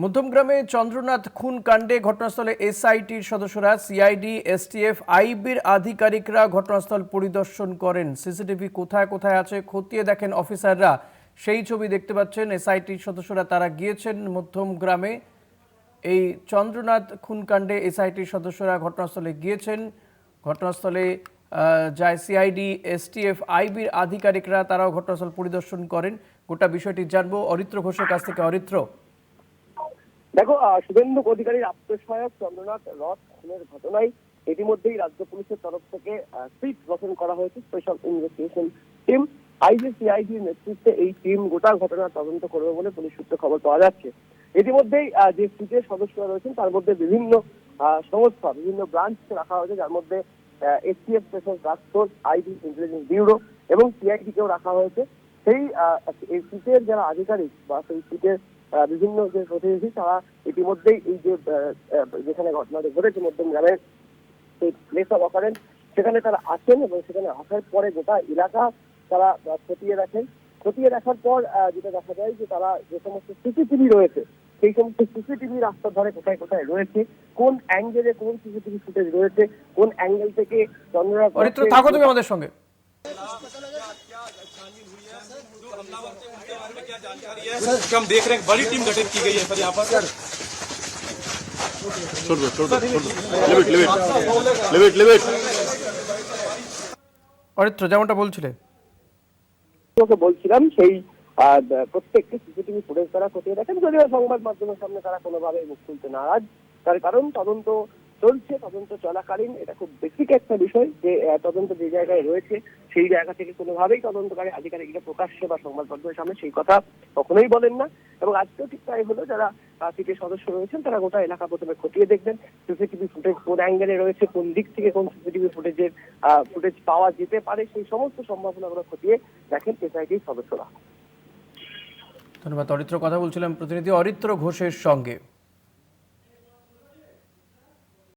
মধ্যমগ্রামে চন্দ্রনাথ খুন কাণ্ডে ঘটনাস্থলে এসআইটির সদস্যরা, সিআইডি, এসটিএফ, আইবির আধিকারিকরা ঘটনাস্থল পরিদর্শন করেন। সিসিটিভি কোথায় কোথায় আছে খতিয়ে দেখেন অফিসাররা। সেই ছবি দেখতে পাচ্ছেন। এসআইটির সদস্যরা তারা গিয়েছেন মধ্যমগ্রামে। এই চন্দ্রনাথ খুন কাণ্ডে এসআইটির সদস্যরা ঘটনাস্থলে গিয়েছেন। ঘটনাস্থলে যায় সিআইডি, এসটিএফ, আইবির আধিকারিকরা, তারাও ঘটনাস্থল পরিদর্শন করেন। গোটা বিষয়টি জানবো অরিত্র ঘোষের কাছ থেকে। অরিত্র, দেখো, শুভেন্দু অধিকারীর আত্মসহায়ক চন্দ্রনাথ রথ খুনের ঘটনায় ইতিমধ্যেই রাজ্য পুলিশের তরফ থেকে সিট গঠন করা হয়েছে, স্পেশাল ইনভেস্টিগেশন টিম। আইজি, সিআইডির নেতৃত্বে এই টিম গোটা ঘটনার তদন্ত করবে বলে পুলিশ সূত্রে খবর পাওয়া যাচ্ছে। ইতিমধ্যেই যে সিটের সদস্যরা রয়েছেন তার মধ্যে বিভিন্ন সংস্থা, বিভিন্ন ব্রাঞ্চ রাখা হয়েছে, যার মধ্যে STF, special task force, IB, intelligence bureau এবং সিআইডি কেও রাখা হয়েছে। সেই এই সিটের যারা আধিকারিক বা সেই সিটের বিভিন্ন যে প্রতিনিধি, তারা ইতিমধ্যেই এই যে যেখানে ঘটনাটি ঘটেছে মধ্যমগ্রামের সেই প্লেস অফ অকারেন্স, সেখানে তারা আসেন এবং সেখানে আসার পরে গোটা এলাকা তারা খতিয়ে দেখেন। খতিয়ে দেখার পর যেটা দেখা যায় যে তারা যে সমস্ত সিসিটিভি রয়েছে, সেই সমস্ত সিসিটিভি রাস্তার ধারে কোথায় কোথায় রয়েছে, কোন অ্যাঙ্গেলে কোন সিসিটিভি ফুটেজ রয়েছে, কোন অ্যাঙ্গেল থেকে চন্দ্রনাথ। অরিত্র, থাকো তুমি আমাদের সঙ্গে। हम देख रहे हैं बड़ी टीम गठित की गई है सर यहाँ पर। অরিত্র, যেমনটা বলছিলে, বলছিলাম সেই প্রত্যেকটি সিসিটিভি ফুটেজ তারা খতিয়ে দেখেন। যদিও সংবাদ মাধ্যমের সামনে তারা কোনোভাবে মুখ খুলতে নারাজ, তার কারণ তদন্ত চলছে। তদন্ত চলাকালীন এটা খুব বেসিক একটা বিষয় যে তদন্ত যে জায়গায় রয়েছে সেই জায়গা থেকে কোনোভাবেই তদন্তকারী আধিকারিকরা প্রকাশ্যে বা সংবাদ মাধ্যমের সামনে সেই কথা কখনোই বলেন না। এবং আজকেও ঠিক তাই হলো, যারা সিটের সদস্য রয়েছেন তারা গোটা এলাকা প্রথমে খতিয়ে দেখবেন, সিসিটিভি ফুটেজ কোন অ্যাঙ্গেলে রয়েছে, কোন দিক থেকে কোন সিসিটিভি ফুটেজ পাওয়া যেতে পারে, সেই সমস্ত সম্ভাবনাগুলো খতিয়ে দেখেন এসআইটির সদস্যরা। ধন্যবাদ অরিত্র। কথা বলছিলাম প্রতিনিধি অরিত্র ঘোষের সঙ্গে।